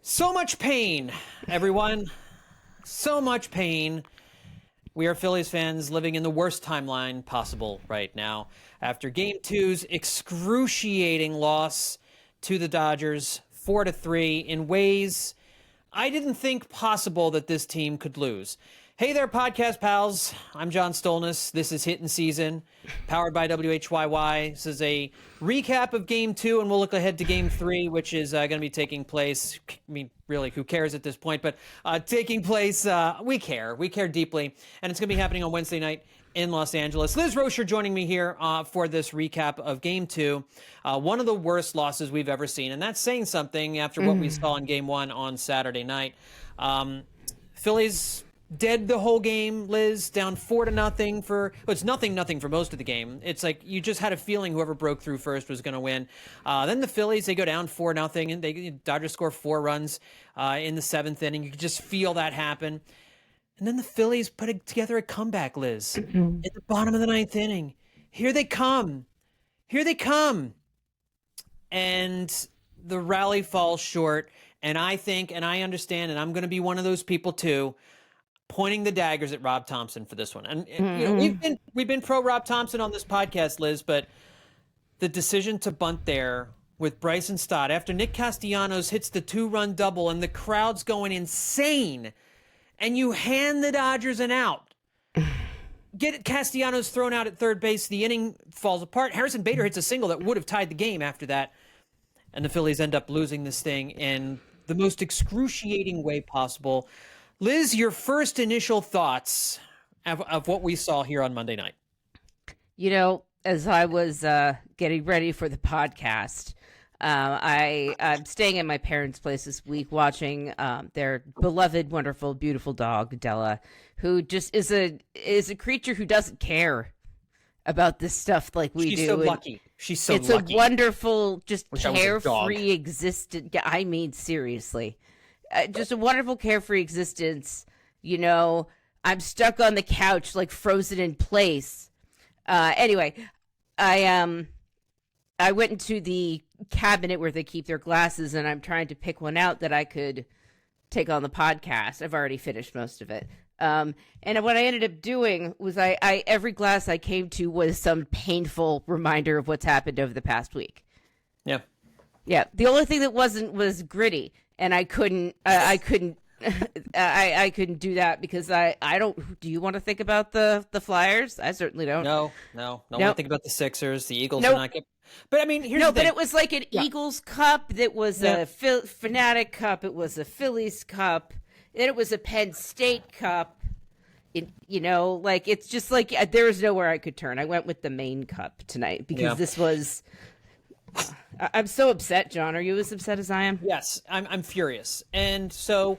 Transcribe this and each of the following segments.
So much pain, everyone. So much pain. We are Phillies fans living in the worst timeline possible right now. After Game 2's excruciating loss to the Dodgers, 4-3, in ways I didn't think possible that this team could lose. Hey there, podcast pals. I'm John Stolnis. This is Hittin season, powered by WHYY. This is a recap of Game 2, and we'll look ahead to Game 3, which is going to be taking place. I mean, really, who cares at this point? But taking place, we care. We care deeply, and it's going to be happening on Wednesday night in Los Angeles. Liz Roscher joining me here for this recap of Game 2. One of the worst losses we've ever seen, and that's saying something after what we saw in Game 1 on Saturday night. Phillies dead the whole game, Liz, down 4-0 for, well, it's nothing for most of the game. It's like you just had a feeling whoever broke through first was going to win. Then the Phillies, they go down 4-0, and Dodgers score 4 runs in the 7th inning. You could just feel that happen. And then the Phillies put together a comeback, Liz, at the bottom of the 9th inning. Here they come. Here they come. And the rally falls short. And I think, and I understand, and I'm going to be one of those people too, pointing the daggers at Rob Thomson for this one. And you know, we've been pro Rob Thomson on this podcast, Liz, but the decision to bunt there with Bryson Stott after Nick Castellanos hits the 2-run double and the crowd's going insane, and you hand the Dodgers an out. Get Castellanos thrown out at third base, the inning falls apart. Harrison Bader hits a single that would have tied the game after that, and the Phillies end up losing this thing in the most excruciating way possible. Liz, your first initial thoughts of what we saw here on Monday night. You know, as I was getting ready for the podcast, I'm staying at my parents' place this week watching their beloved, wonderful, beautiful dog, Della, who just is a creature who doesn't care about this stuff like we do. She's so lucky. She's so lucky. It's a wonderful, just carefree existence. I mean, seriously. Just a wonderful carefree existence. You know, I'm stuck on the couch like frozen in place. Anyway, I went into the cabinet where they keep their glasses, and I'm trying to pick one out that I could take on the podcast. I've already finished most of it. And what I ended up doing was I every glass I came to was some painful reminder of what's happened over the past week. Yeah. Yeah. The only thing that wasn't was gritty. And I couldn't do that because I don't. Do you want to think about the Flyers? I certainly don't. No. Don't want to think about the Sixers. The Eagles are not good. But I mean, here's the thing. But it was like an Eagles Cup. It was a Fanatic Cup. It was a Phillies Cup. Then it was a Penn State Cup. You know, like it's just like there was nowhere I could turn. I went with the main cup tonight because this was. I'm so upset, John. Are you as upset as I am? Yes, I'm furious. And so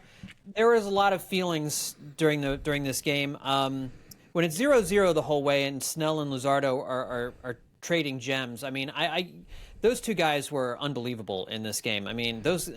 there was a lot of feelings during this game. When it's 0-0 the whole way and Snell and Luzardo are trading gems, I mean, those two guys were unbelievable in this game. I mean, those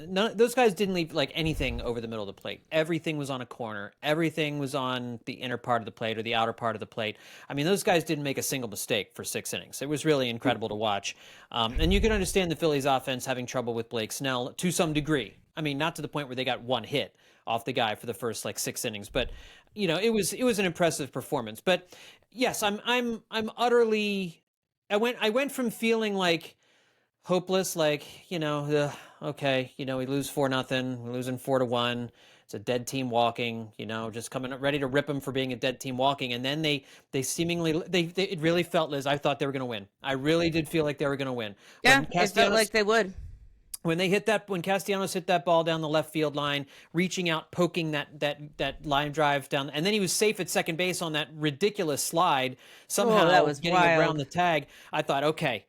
guys didn't leave like anything over the middle of the plate. Everything was on a corner. Everything was on the inner part of the plate or the outer part of the plate. I mean, those guys didn't make a single mistake for 6 innings. It was really incredible to watch. And you can understand the Phillies offense having trouble with Blake Snell to some degree. I mean, not to the point where they got one hit off the guy for the first like 6 innings, but you know, it was an impressive performance. But yes, I'm utterly. I went from feeling like hopeless, like, you know, okay, you know, we lose 4-0, we're losing 4-1. It's a dead team walking, you know, just coming up ready to rip them for being a dead team walking. And then they seemingly, it really felt, Liz, I thought they were going to win. I really did feel like they were going to win. Yeah, it felt like they would. When Castellanos hit that ball down the left field line, reaching out, poking that line drive down, and then he was safe at second base on that ridiculous slide, somehow that was getting wild. around the tag. I thought, okay,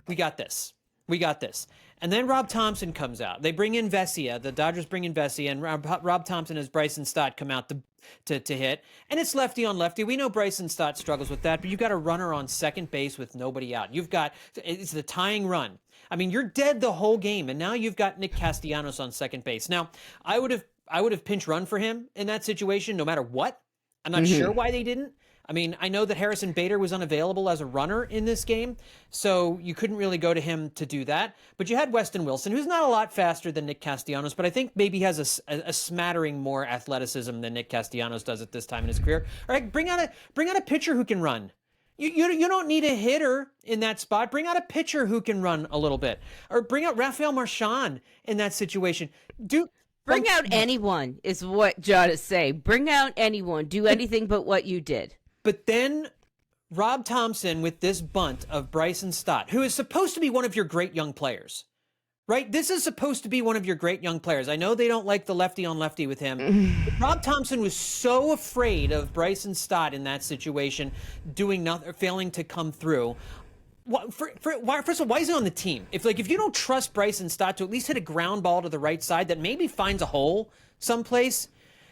we got this. And then Rob Thomson comes out. They bring in Vesia. The Dodgers bring in Vesia, and Rob Thomson as Bryson Stott come out to hit. And it's lefty on lefty. We know Bryson Stott struggles with that, but you've got a runner on second base with nobody out. It's the tying run. I mean, you're dead the whole game, and now you've got Nick Castellanos on second base. Now, I would have pinch run for him in that situation no matter what. I'm not sure why they didn't. I mean, I know that Harrison Bader was unavailable as a runner in this game, so you couldn't really go to him to do that. But you had Weston Wilson, who's not a lot faster than Nick Castellanos, but I think maybe he has a smattering more athleticism than Nick Castellanos does at this time in his career. All right, bring out a pitcher who can run. You don't need a hitter in that spot. Bring out a pitcher who can run a little bit. Or bring out Rafael Marchand in that situation. Bring out anyone is what John is saying. Bring out anyone. Do anything but what you did. But then Rob Thomson with this bunt of Bryson Stott, who is supposed to be one of your great young players, right? This is supposed to be one of your great young players. I know they don't like the lefty on lefty with him. Rob Thomson was so afraid of Bryson Stott in that situation, doing nothing, failing to come through. First of all, why is he on the team? If you don't trust Bryson Stott to at least hit a ground ball to the right side that maybe finds a hole someplace,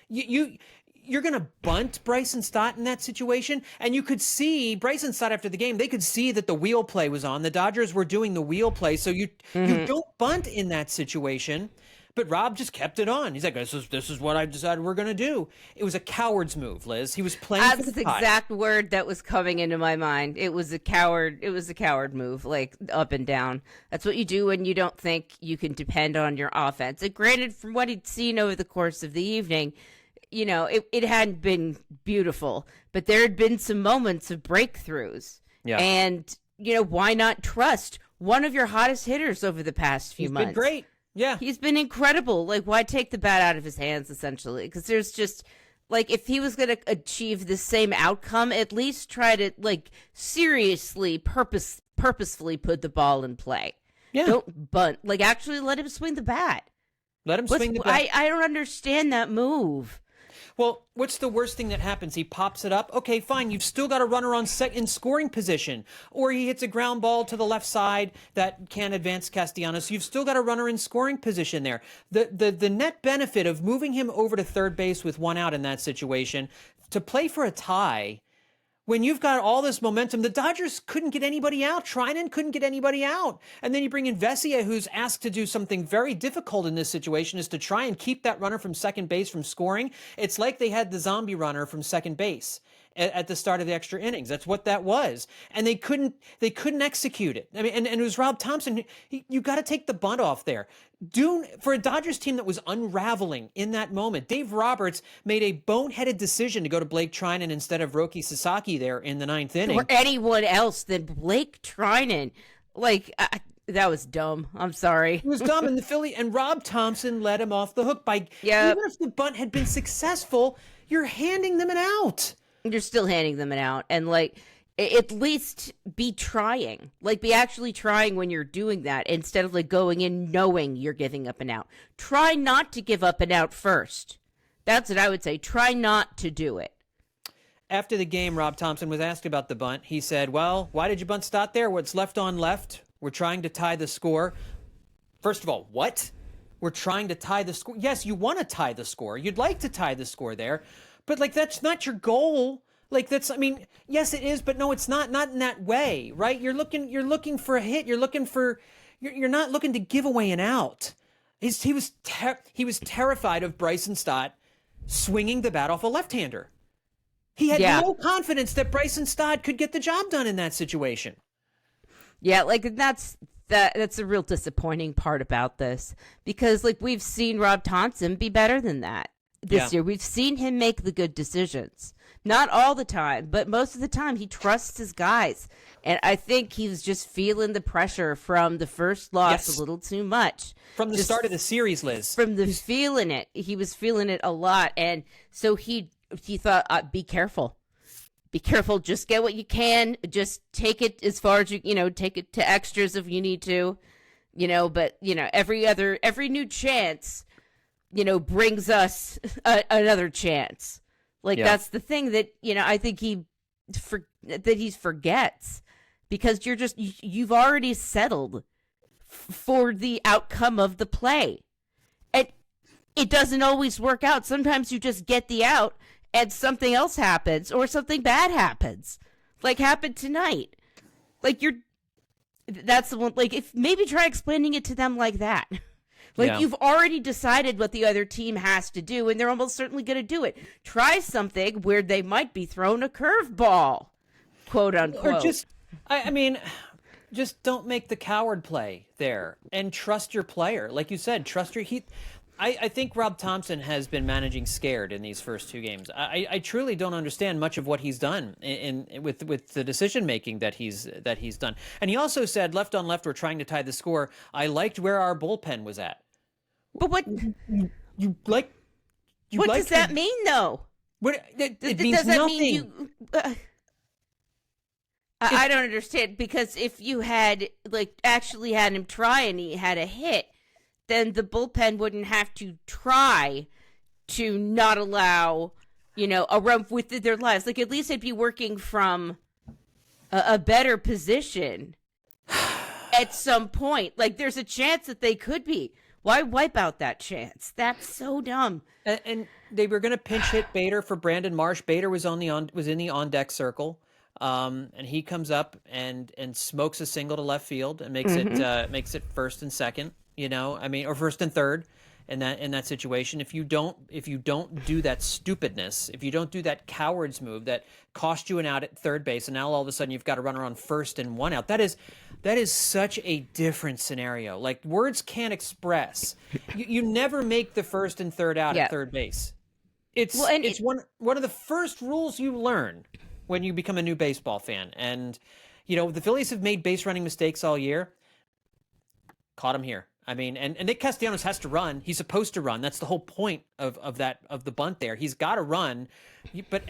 you're going to bunt Bryson Stott in that situation. And you could see Bryson Stott after the game, they could see that the wheel play was on. The Dodgers were doing the wheel play. So you don't bunt in that situation. But Rob just kept it on. He's like, this is what I decided we're going to do. It was a coward's move, Liz. He was playing That's the exact word that was coming into my mind. It was a coward move, like up and down. That's what you do when you don't think you can depend on your offense. And granted, from what he'd seen over the course of the evening, it hadn't been beautiful, but there had been some moments of breakthroughs. Yeah. And, why not trust one of your hottest hitters over the past few months? He's been great. Yeah. He's been incredible. Like, why take the bat out of his hands, essentially? Because there's just, if he was going to achieve the same outcome, at least try to, seriously, purposefully put the ball in play. Yeah. Don't bunt. Actually let him swing the bat. Let him swing the bat. I don't understand that move. Well, what's the worst thing that happens? He pops it up. Okay, fine. You've still got a runner on in scoring position. Or he hits a ground ball to the left side that can't advance Castellanos. So you've still got a runner in scoring position there. The net benefit of moving him over to third base with one out in that situation to play for a tie, when you've got all this momentum, the Dodgers couldn't get anybody out. Treinen couldn't get anybody out. And then you bring in Vesia, who's asked to do something very difficult in this situation, is to try and keep that runner from second base from scoring. It's like they had the zombie runner from second base at the start of the extra innings. That's what that was. And they couldn't execute it. I mean, and it was Rob Thomson. You got to take the bunt off there. For a Dodgers team that was unraveling in that moment, Dave Roberts made a boneheaded decision to go to Blake Treinen instead of Roki Sasaki there in the ninth inning. Or anyone else than Blake Treinen. That was dumb. I'm sorry. It was dumb, and the Philly and Rob Thomson let him off the hook by even if the bunt had been successful, you're handing them an out. You're still handing them an out, and at least be trying. Be actually trying when you're doing that instead of going in knowing you're giving up an out. Try not to give up an out first. That's what I would say. Try not to do it. After the game, Rob Thomson was asked about the bunt. He said, well, why did you bunt Stott there? What's left on left? We're trying to tie the score. First of all, what? We're trying to tie the score? Yes, you want to tie the score. You'd like to tie the score there. But that's not your goal. Yes, it is, but no, it's not in that way, right? You're looking for a hit. You're not looking to give away an out. He was terrified of Bryson Stott swinging the bat off a left-hander. He had no confidence that Bryson Stott could get the job done in that situation. Yeah, that's a real disappointing part about this, because we've seen Rob Thomson be better than that. This year, we've seen him make the good decisions. Not all the time, but most of the time, he trusts his guys. And I think he was just feeling the pressure from the first loss a little too much. From the start of the series, Liz. Feeling it. He was feeling it a lot. And so he thought, be careful. Be careful. Just get what you can. Just take it as far as take it to extras if you need to. But, every new chance brings us another chance. That's the thing that, I think he forgets, because you've already settled for the outcome of the play. And it doesn't always work out. Sometimes you just get the out and something else happens, or something bad happens, like happened tonight. That's the one, if maybe try explaining it to them like that. Like, you've already decided what the other team has to do, and they're almost certainly going to do it. Try something where they might be thrown a curveball, quote unquote. Or just, I mean, just don't make the coward play there and trust your player. Like you said, trust your Heat. I think Rob Thomson has been managing scared in these first two games. I truly don't understand much of what he's done with the decision making that he's done. And he also said, left on left, we're trying to tie the score. I liked where our bullpen was at. But what what does that mean, though? It means does that nothing. mean you? I don't understand, because if you had actually had him try and he had a hit, then the bullpen wouldn't have to try to not allow, a run with their lives. Like, at least they'd be working from a better position at some point. Like, there's a chance that they could be. Why wipe out that chance? That's so dumb. And they were going to pinch hit Bader for Brandon Marsh. Bader was in the on deck circle. And he comes up and smokes a single to left field and makes it first and second, or first and third in that situation. If you don't do that stupidness, if you don't do that coward's move that cost you an out at third base, and now all of a sudden you've got a runner on first and one out, that is such a different scenario. Like, words can't express. You never make the first and third out at third base. It's one of the first rules you learn when you become a new baseball fan. And, the Phillies have made base running mistakes all year. Caught him here. I mean, and Nick Castellanos has to run. He's supposed to run. That's the whole point of the bunt there. He's got to run. But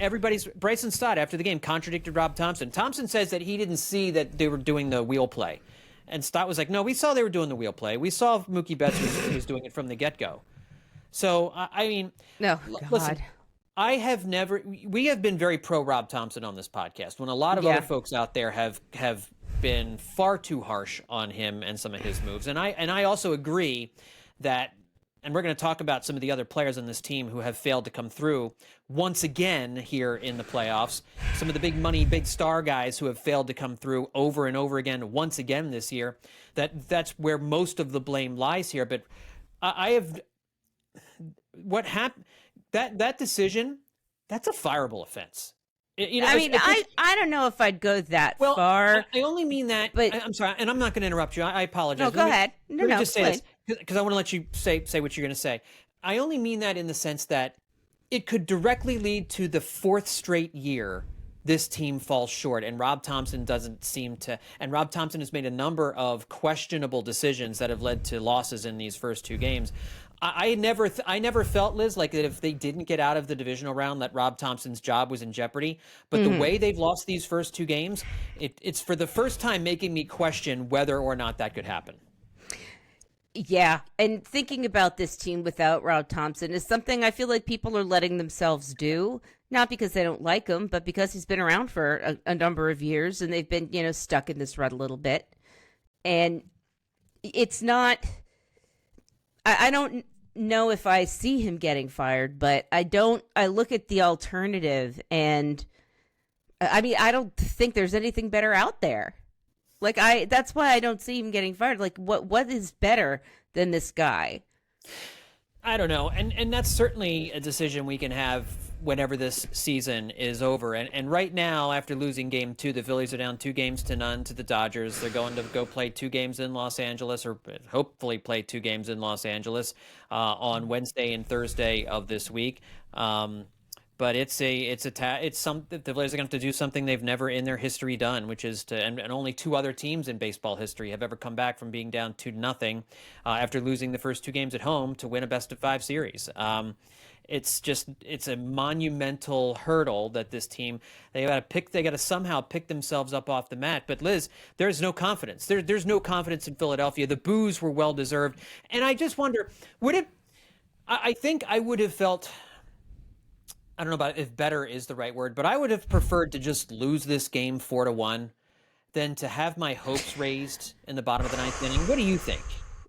Bryson Stott, after the game, contradicted Rob Thomson. Thomson says that he didn't see that they were doing the wheel play. And Stott was like, no, we saw they were doing the wheel play. We saw Mookie Betts was doing it from the get-go. So, I mean, no, God. Listen, we have been very pro Rob Thomson on this podcast, when a lot of other folks out there have been far too harsh on him and some of his moves. And I also agree that, and we're going to talk about some of the other players on this team who have failed to come through once again here in the playoffs. Some of the big money, big star guys who have failed to come through over and over again, once again this year. That's where most of the blame lies here. But what happened? That decision, that's a fireable offense. I don't know if I'd go that far. I only mean that. But I'm sorry, and I'm not going to interrupt you. I apologize. No, go ahead. Let me just say this, because I want to let you say what you're going to say. I only mean that in the sense that it could directly lead to the fourth straight year this team falls short, and Rob Thomson doesn't seem to. And Rob Thomson has made a number of questionable decisions that have led to losses in these first two games. I never felt, Liz, like that if they didn't get out of the divisional round, that Rob Thompson's job was in jeopardy. But the way they've lost these first two games, it's for the first time making me question whether or not that could happen. Yeah, and thinking about this team without Rob Thomson is something I feel like people are letting themselves do, not because they don't like him, but because he's been around for a number of years and they've been, stuck in this rut a little bit. And it's not, I don't know if I see him getting fired, but I look at the alternative, and I don't think there's anything better out there. Like, that's why I don't see him getting fired. Like, what is better than this guy? I don't know. And that's certainly a decision we can have whenever this season is over. And right now, after losing game 2, the Phillies are down 2-0 to the Dodgers. They're going to go play 2 games in Los Angeles, or hopefully play 2 games in Los Angeles on Wednesday and Thursday of this week. But the Phillies are going to have to do something they've never in their history done, which is and only 2 other teams in baseball history have ever come back from being down 2-0 after losing the first 2 games at home to win a best-of-5 series. It's a monumental hurdle that this team, they got to somehow pick themselves up off the mat. But Liz, there's no confidence. There's no confidence in Philadelphia. The boos were well deserved, and I just wonder, I think I would have felt, I don't know about if better is the right word, but I would have preferred to just lose this game 4-1 than to have my hopes raised in the bottom of the 9th inning. What do you think?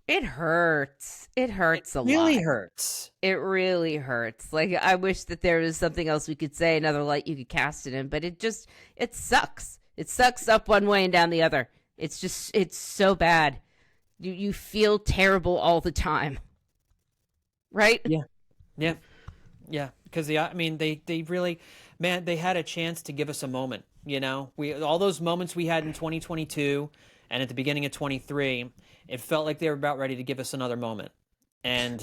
It hurts. It hurts a lot. It really hurts. It really hurts. Like, I wish that there was something else we could say, another light you could cast it in, but it sucks. It sucks up one way and down the other. It's so bad. You feel terrible all the time. right? Yeah. Because they really, man, they had a chance to give us a moment. All those moments we had in 2022 and at the beginning of 23, it felt like they were about ready to give us another moment, and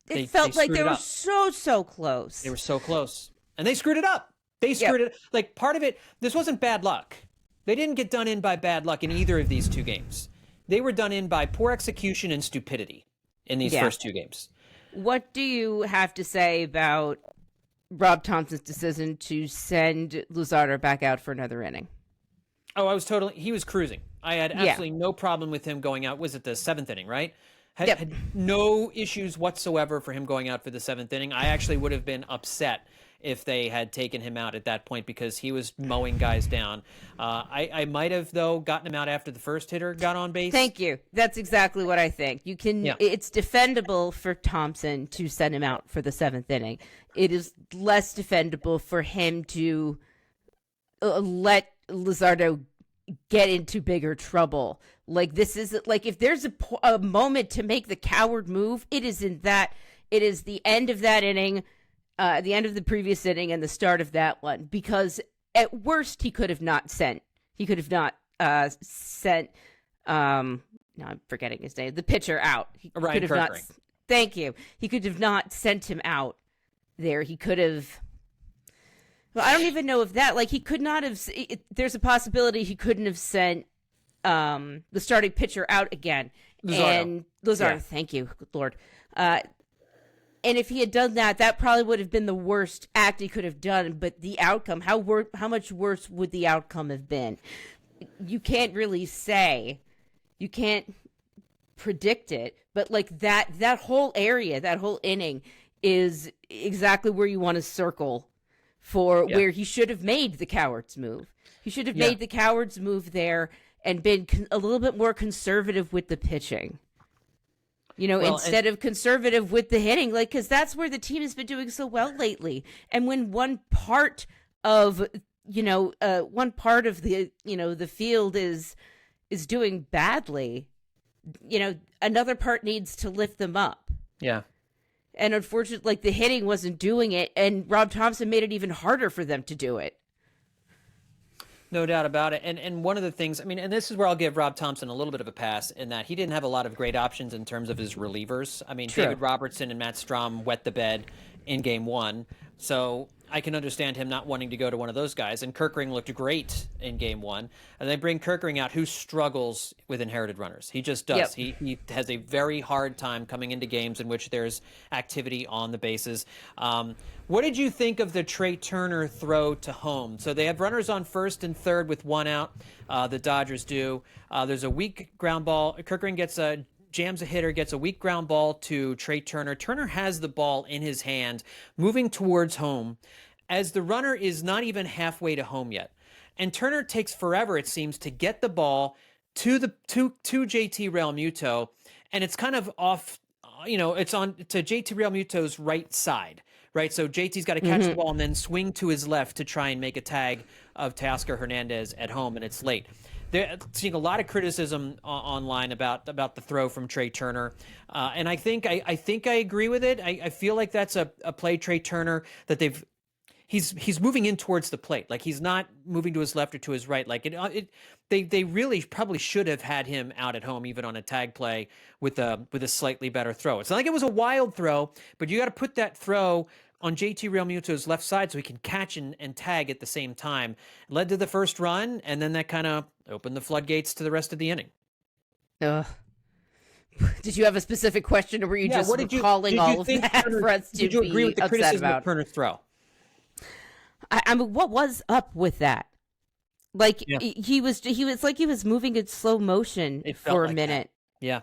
they felt like they were so close. They were so close, and they screwed it up. They screwed it. Like, part of it, this wasn't bad luck. They didn't get done in by bad luck in either of these two games. They were done in by poor execution and stupidity in these first two games. What do you have to say about Rob Thomson's decision to send Luzardo back out for another inning? Oh, he was cruising. I had absolutely no problem with him going out. Was it the 7th inning, right? Had no issues whatsoever for him going out for the 7th inning. I actually would have been upset if they had taken him out at that point because he was mowing guys down. I might have, though, gotten him out after the first hitter got on base. Thank you. That's exactly what I think. You can. Yeah. It's defendable for Thomson to send him out for the 7th inning. It is less defendable for him to let Luzardo get into bigger trouble. Like, this is like, if there's a moment to make the coward move, it is the end of that inning. The end of the previous inning and the start of that one, because at worst he could have not sent. No, I'm forgetting his name. The pitcher out. He Ryan could have Kirkering. not. Thank you. He could have not sent him out there. He could have. Well, I don't even know if that. Like, he could not have. There's a possibility he couldn't have sent the starting pitcher out again. Luzardo. Thank you, good Lord. And if he had done that, that probably would have been the worst act he could have done. But the outcome, how much worse would the outcome have been? You can't really say. You can't predict it. But like that whole area, that whole inning is exactly where you want to circle for where he should have made the coward's move. He should have made the coward's move there and been a little bit more conservative with the pitching. Instead of conservative with the hitting, like, because that's where the team has been doing so well lately. And when one part of the the field is doing badly, another part needs to lift them up. Yeah. And unfortunately, like, the hitting wasn't doing it, and Rob Thomson made it even harder for them to do it. No doubt about it. And one of the things, and this is where I'll give Rob Thomson a little bit of a pass in that he didn't have a lot of great options in terms of his relievers. True. David Robertson and Matt Strahm wet the bed in game one. So I can understand him not wanting to go to one of those guys. And Kirkering looked great in game one. And they bring Kirkering out, who struggles with inherited runners. He just does. Yep. He has a very hard time coming into games in which there's activity on the bases. What did you think of the Trea Turner throw to home? So they have runners on first and third with one out. The Dodgers do. There's a weak ground ball. Kirkering jams a hitter, gets a weak ground ball to Trea Turner. Turner has the ball in his hand, moving towards home, as the runner is not even halfway to home yet. And Turner takes forever, it seems, to get the ball to JT Realmuto, and it's kind of off, it's on to JT Realmuto's right side, right? So JT's got to catch the ball and then swing to his left to try and make a tag of Teoscar Hernandez at home, and it's late. They're seeing a lot of criticism online about the throw from Trea Turner, and I think I agree with it. I feel like that's a play Trea Turner that he's moving in towards the plate, like he's not moving to his left or to his right. Like they really probably should have had him out at home, even on a tag play with a slightly better throw. It's not like it was a wild throw, but you got to put that throw on JT Realmuto's left side so he can catch and tag at the same time. It led to the first run, and then that kind of opened the floodgates to the rest of the inning. Did you have a specific question, or were you just recalling all of that for us to be upset about? Did you agree with the criticism of Turner's throw? I mean, what was up with that? Like, he was like he was moving in slow motion for a minute. That. Yeah.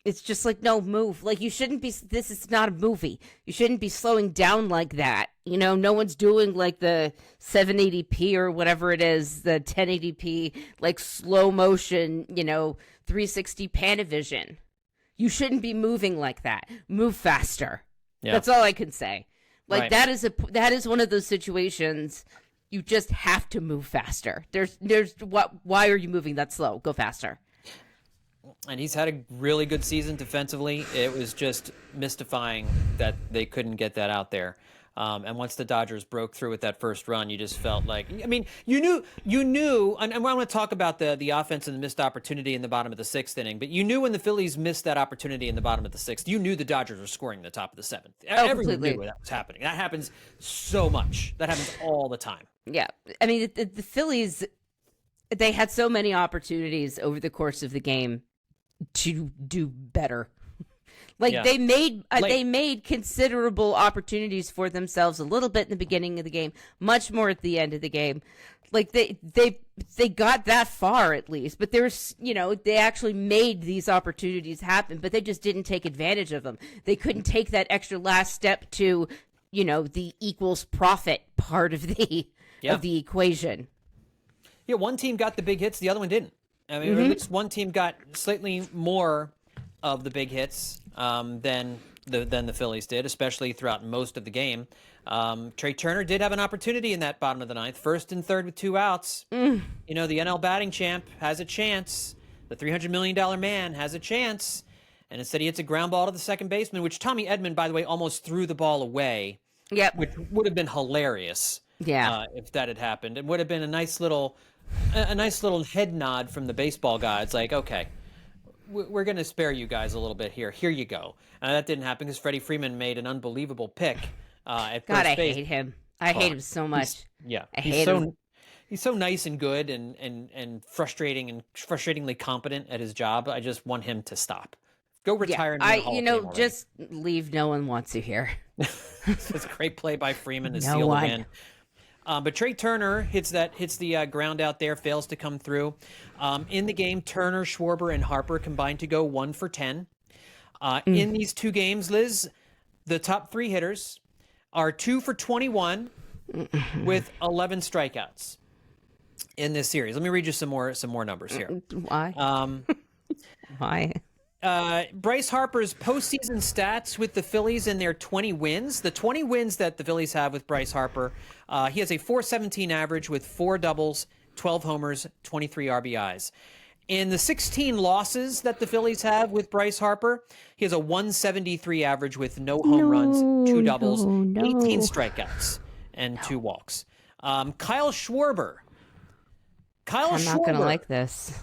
It's just like, no, move. Like, you shouldn't be, this is not a movie. You shouldn't be slowing down like that. No one's doing like the 780p or whatever it is, the 1080p, like slow motion, 360 Panavision. You shouldn't be moving like that. Move faster. Yeah. That's all I can say. Like, right. that is one of those situations you just have to move faster. Why are you moving that slow? Go faster. and he's had a really good season defensively. It was just mystifying that they couldn't get that out there. And once the Dodgers broke through with that first run, you just felt like, I mean, you knew, and I want to talk about the offense and the missed opportunity in the bottom of the sixth inning, but you knew when the Phillies missed that opportunity in the bottom of the sixth, you knew the Dodgers were scoring in the top of the seventh. Everyone completely. knew that was happening. That happens so much. That happens all the time. Yeah. I mean, the Phillies, they had so many opportunities over the course of the game to do better. They made considerable opportunities for themselves a little bit in the beginning of the game, much more at the end of the game. Like they got that far at least, but there's, they actually made these opportunities happen, but they just didn't take advantage of them. They couldn't take that extra last step to, the equals profit part of the equation. Yeah, one team got the big hits, the other one didn't. I mean, at least one team got slightly more of the big hits than the Phillies did, especially throughout most of the game. Trea Turner did have an opportunity in that bottom of the ninth, first and third with 2 outs. The NL batting champ has a chance. The $300 million man has a chance. And instead he hits a ground ball to the second baseman, which Tommy Edman, by the way, almost threw the ball away. Yep. Which would have been hilarious. Yeah. If that had happened. It would have been a nice little head nod from the baseball guys, like, okay, we're going to spare you guys a little bit here. Here you go. That didn't happen because Freddie Freeman made an unbelievable pick at God, first I base. hate him. I hate him so much. I hate him. He's so nice and good and frustratingly competent at his job. I just want him to stop. Go retire and win the Hall of Fame already. Just leave. No one wants you here. It's a great play by Freeman to seal the win. But Trea Turner hits the ground out there, fails to come through. In the game, Turner, Schwarber, and Harper combined to go 1 for 10. In these 2 games, Liz, the top 3 hitters are 2 for 21 with 11 strikeouts in this series. Let me read you some more numbers here. Why? Why? Bryce Harper's postseason stats with the Phillies and their 20 wins. The 20 wins that the Phillies have with Bryce Harper, he has a .417 average with 4 doubles, 12 homers, 23 RBIs. In the 16 losses that the Phillies have with Bryce Harper, he has a .173 average with no home runs, 2 doubles, 18 strikeouts, and 2 walks. Kyle Schwarber. I'm not going to like this.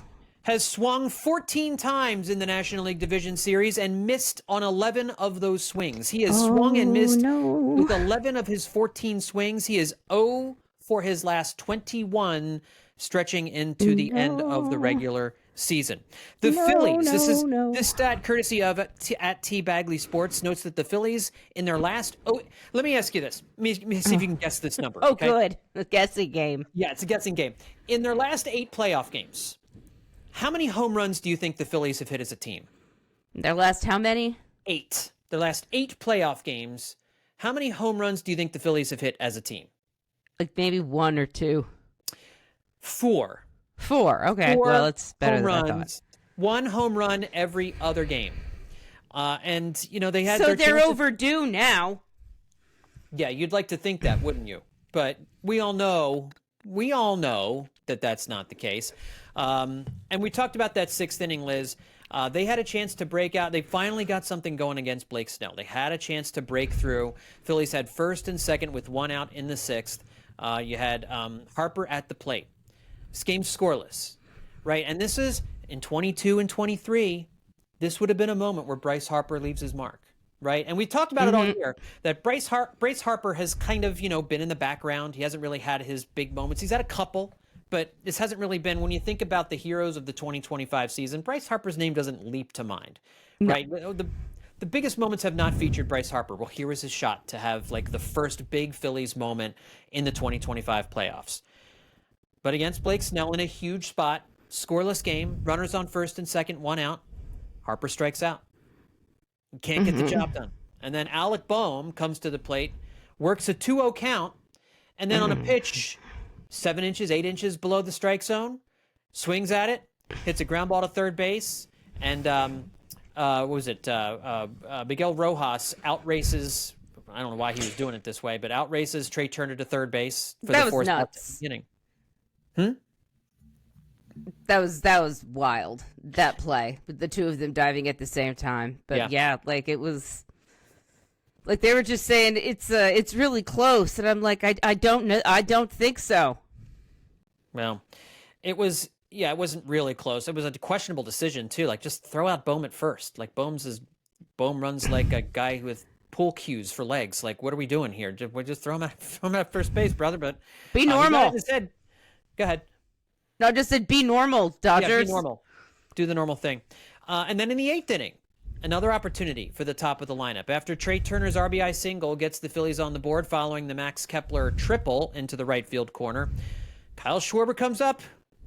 Has swung 14 times in the National League Division Series and missed on 11 of those swings. He has swung and missed with 11 of his 14 swings. He is 0 for his last 21, stretching into the end of the regular season. The Phillies, this stat courtesy of at T Bagley Sports, notes that the Phillies in their last, let me ask you this. Let me see if you can guess this number. Okay? Good. A guessing game. Yeah, it's a guessing game. In their last 8 playoff games, how many home runs do you think the Phillies have hit as a team? Their last how many? 8. Their last 8 playoff games. How many home runs do you think the Phillies have hit as a team? Like maybe 1 or 2. 4. 4. Okay. 4 well, it's better home than runs, I thought. 1 home run every other game. And they had. So their they're chances. overdue now. Yeah, you'd like to think that, wouldn't you? But we all know that that's not the case. And we talked about that 6th inning, Liz. They had a chance to break out. They finally got something going against Blake Snell. They had a chance to break through. Phillies had first and second with 1 out in the 6th. You had Harper at the plate. This game's scoreless, right? And this is in 22 and 23. This would have been a moment where Bryce Harper leaves his mark, right? And we talked about it all year, that Bryce Harper has kind of, been in the background. He hasn't really had his big moments. He's had a couple, but this hasn't really been, when you think about the heroes of the 2025 season, Bryce Harper's name doesn't leap to mind, right? The biggest moments have not featured Bryce Harper. Well, here was his shot to have like the first big Phillies moment in the 2025 playoffs. But against Blake Snell in a huge spot, scoreless game, runners on first and second, 1 out, Harper strikes out. Can't get the job done. And then Alec Boehm comes to the plate, works a 2-0 count, and then on a pitch 7 inches, 8 inches below the strike zone, swings at it, hits a ground ball to third base, and Miguel Rojas outraces, I don't know why he was doing it this way, but outraces Trea Turner to third base for the 4th inning. That was wild, that play, with the two of them diving at the same time. But yeah, like it was like they were just saying it's really close, and I'm like, I don't know, I don't think so. Well, it wasn't really close. It was a questionable decision too. Like, just throw out Bohm at first. Like, Bohm runs like a guy with pool cues for legs. Like, what are we doing here? Just throw him at first base, brother. But be normal. Go ahead. No, just said be normal, Dodgers. Yeah, be normal. Do the normal thing. And then in the 8th inning, another opportunity for the top of the lineup. After Trea Turner's RBI single gets the Phillies on the board following the Max Kepler triple into the right field corner, Kyle Schwarber comes up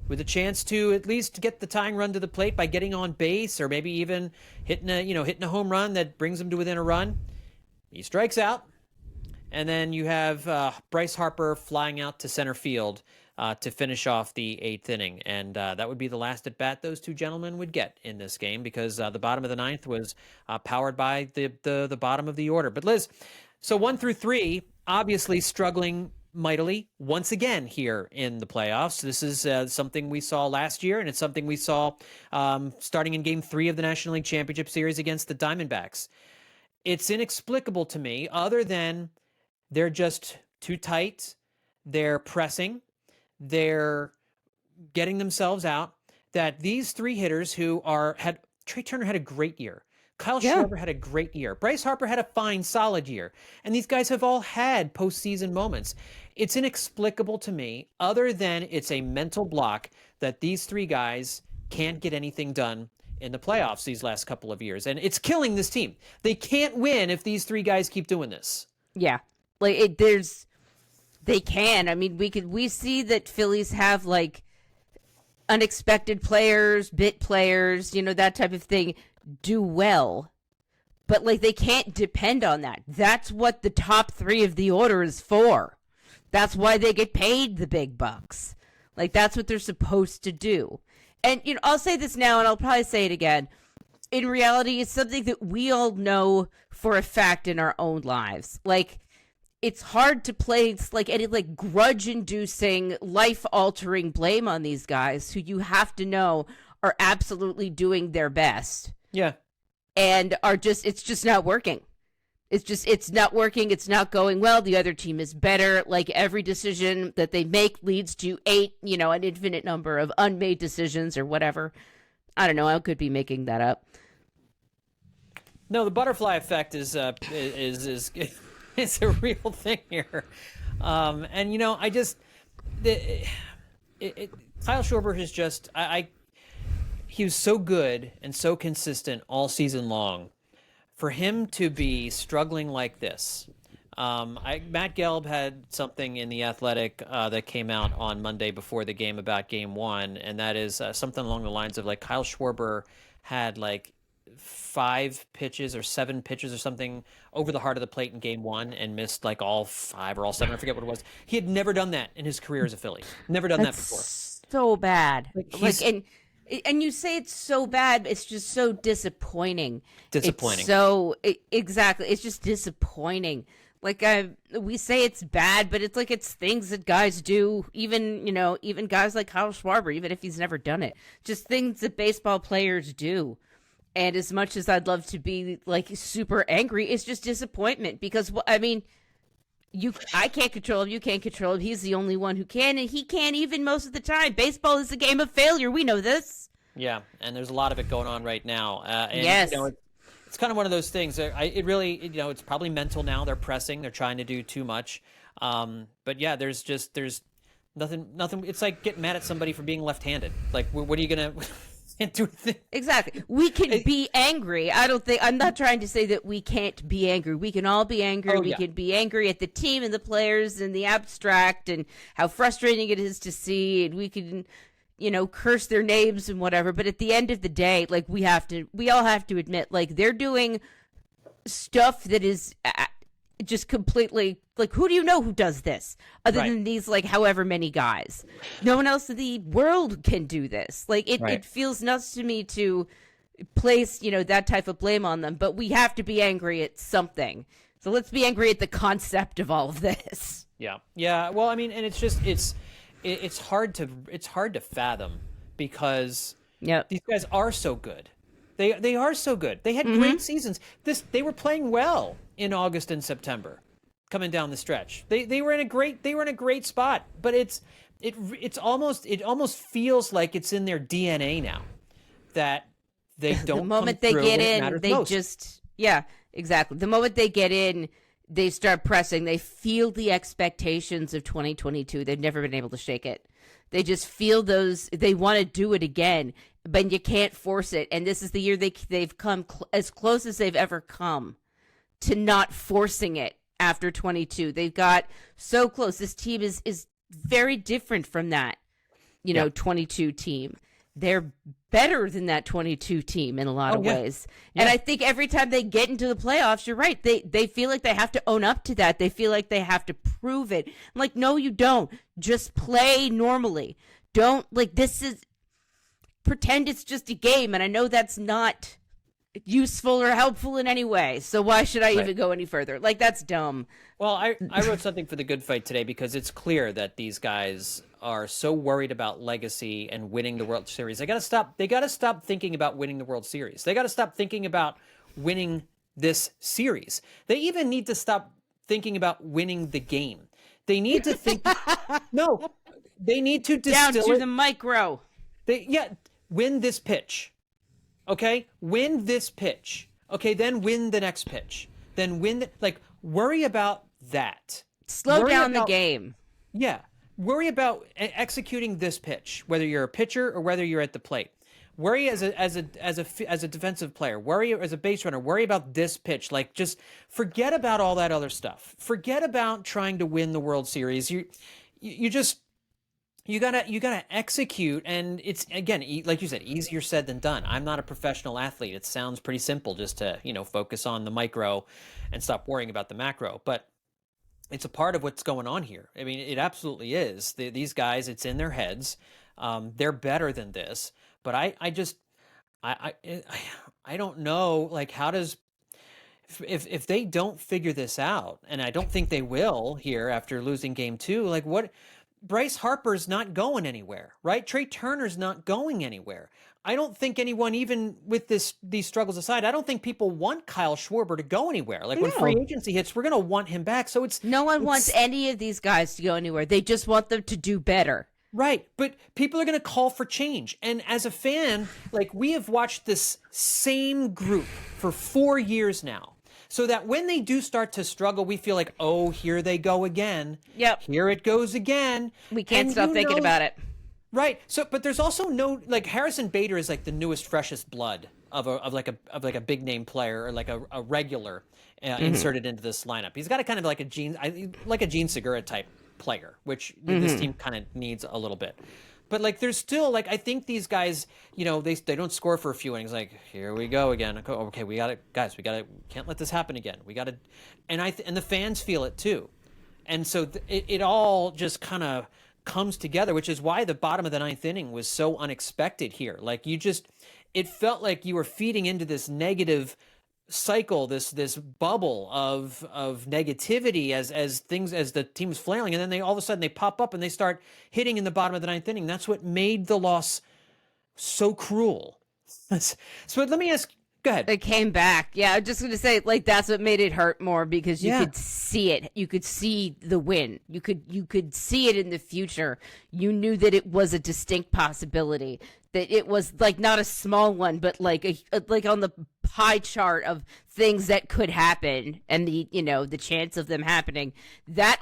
with a chance to at least get the tying run to the plate by getting on base, or maybe even hitting a home run that brings him to within a run. He strikes out, and then you have Bryce Harper flying out to center field to finish off the 8th inning. And that would be the last at bat those two gentlemen would get in this game, because the bottom of the 9th was powered by the bottom of the order. But Liz, so 1 through 3, obviously struggling mightily once again here in the playoffs. This is something we saw last year, and it's something we saw starting in Game 3 of the National League Championship Series against the Diamondbacks. It's inexplicable to me, other than they're just too tight, they're pressing, they're getting themselves out, that these 3 hitters Trea Turner had a great year. Kyle Schwarber had a great year. Bryce Harper had a fine, solid year. And these guys have all had postseason moments. It's inexplicable to me, other than it's a mental block, that these 3 guys can't get anything done in the playoffs these last couple of years. And it's killing this team. They can't win if these 3 guys keep doing this. Yeah. Like, they can. I mean, we see that Phillies have like unexpected players, bit players, that type of thing do well. But like, they can't depend on that. That's what the top 3 of the order is for. That's why they get paid the big bucks. Like, that's what they're supposed to do. And I'll say this now, and I'll probably say it again. In reality, it's something that we all know for a fact in our own lives. Like, it's hard to place like any like grudge-inducing, life-altering blame on these guys who you have to know are absolutely doing their best. Yeah. And it's just not working. It's not working. It's not going well. The other team is better. Like, every decision that they make leads to 8, an infinite number of unmade decisions or whatever. I don't know. I could be making that up. No, the butterfly effect is it's a real thing here. And I just Kyle Schwarber has just he was so good and so consistent all season long. For him to be struggling like this, Matt Gelb had something in The Athletic that came out on Monday before the game about Game 1, and that is something along the lines of like Kyle Schwarber had like 5 pitches or 7 pitches or something over the heart of the plate in Game 1 and missed like all 5 or all 7. I forget what it was. He had never done that in his career as a Philly. Never done that before. So bad. And you say it's so bad, it's just so disappointing. Exactly. It's just disappointing. Like, we say it's bad, but it's like it's things that guys do, even guys like Kyle Schwarber, even if he's never done it. Just things that baseball players do. And as much as I'd love to be like super angry, it's just disappointment, because I can't control him. You can't control him. He's the only one who can, and he can't even most of the time. Baseball is a game of failure. We know this. Yeah, and there's a lot of it going on right now. Yes. It's kind of one of those things. It's probably mental now. They're pressing. They're trying to do too much. But yeah, there's nothing. It's like getting mad at somebody for being left-handed. Like, what are you going to... Exactly. We can be angry. I'm not trying to say that we can't be angry. We can all be angry. We can be angry at the team and the players and the abstract and how frustrating it is to see. And we can, curse their names and whatever. But at the end of the day, like, we all have to admit, like, they're doing stuff that is just completely, like, who do you know who does this other than these, like, however many guys? No one else in the world can do this. Like, it feels nuts to me to place, that type of blame on them, but we have to be angry at something. So let's be angry at the concept of all of this. Yeah. Well, I mean, and it's just, it's hard to fathom because Yep. these guys are so good. They are so good. They had great seasons. They were playing well in August and September, coming down the stretch. They were in a great spot. But it almost feels like it's in their DNA now that they don't. The moment they get in, they most. just exactly. The moment they get in, they start pressing. They feel the expectations of 2022. They've never been able to shake it. They just feel those. They want to do it again, but you can't force it. And this is the year they've come as close as they've ever come to not forcing it after 22. They've got so close. This team is very different from that, 22 team. They're better than that 22 team in a lot of ways. Yeah. And I think every time they get into the playoffs, you're right. They feel like they have to own up to that. They feel like they have to prove it. I'm like, no, you don't. Just play normally. Don't pretend it's just a game. And I know that's not useful or helpful in any way. So why should I even go any further? That's dumb. Well, I wrote something for the Good Fight today because it's clear that these guys are so worried about legacy and winning the World Series. They got to stop thinking about winning the World Series. They got to stop thinking about winning this series. They even need to stop thinking about winning the game. They need to think no. They need to distill down to the micro. Win this pitch. Okay? Win this pitch. Okay, then win the next pitch. Then worry about that. Slow down the game. Yeah. Worry about executing this pitch, whether you're a pitcher or whether you're at the plate. Worry as a defensive player. Worry as a base runner. Worry about this pitch. Just forget about all that other stuff. Forget about trying to win the World Series. You gotta execute, and it's, again, like you said, easier said than done. I'm not a professional athlete. It sounds pretty simple just to focus on the micro and stop worrying about the macro, but it's a part of what's going on here. I mean, it absolutely is. These guys, it's in their heads. They're better than this, but I don't know. How does if they don't figure this out, and I don't think they will here after losing game 2, what? Bryce Harper's not going anywhere, right? Trea Turner's not going anywhere. I don't think anyone, even with these struggles aside, I don't think people want Kyle Schwarber to go anywhere. When free agency hits, we're going to want him back. So no one wants any of these guys to go anywhere. They just want them to do better. Right. But people are going to call for change. And as a fan, we have watched this same group for 4 years now. So that when they do start to struggle, we feel like, oh, here they go again. Yep. Here it goes again. We can't stop thinking about it. Right. So, but there's also no, Harrison Bader is the newest, freshest blood of a big name player or a regular inserted into this lineup. He's got a kind of like a Gene Segura type player, which this team kind of needs a little bit. But there's still I think these guys, they don't score for a few innings. Here we go again. Okay, can't let this happen again. We got to, and the fans feel it too, and so it all just kind of comes together, which is why the bottom of the 9th inning was so unexpected here. It felt like you were feeding into this negative cycle, this bubble of negativity as the team's flailing, and then all of a sudden they pop up and they start hitting in the bottom of the 9th inning. That's what made the loss so cruel. So let me ask. Go ahead. They came back. Yeah, I'm just going to say, that's what made it hurt more, because you could see it. You could see the win. You could see it in the future. You knew that it was a distinct possibility. That it was not a small one, but on the pie chart of things that could happen, and the chance of them happening. That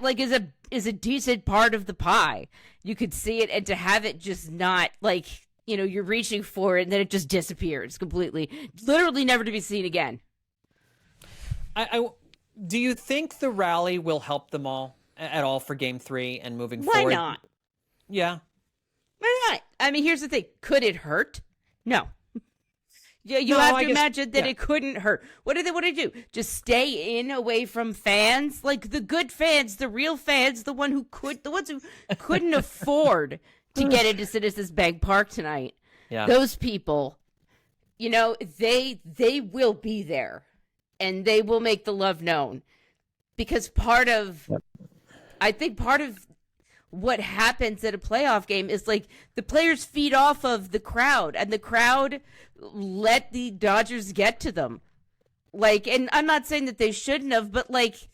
is a decent part of the pie. You could see it, and to have it just not you're reaching for it and then it just disappears completely, literally never to be seen again. Do you think the rally will help them all at all for game 3 and moving forward? Why not? Yeah. Why not? I mean, here's the thing. Could it hurt? No. Yeah, you have to imagine that it couldn't hurt. What do they want to do? Just stay away from fans? The good fans, the real fans, the ones who couldn't afford to get into Citizens Bank Park tonight. Yeah. Those people, they will be there, and they will make the love known, because I think part of what happens at a playoff game is like the players feed off of the crowd, and the crowd let the Dodgers get to them. Like, and I'm not saying that they shouldn't have, but like,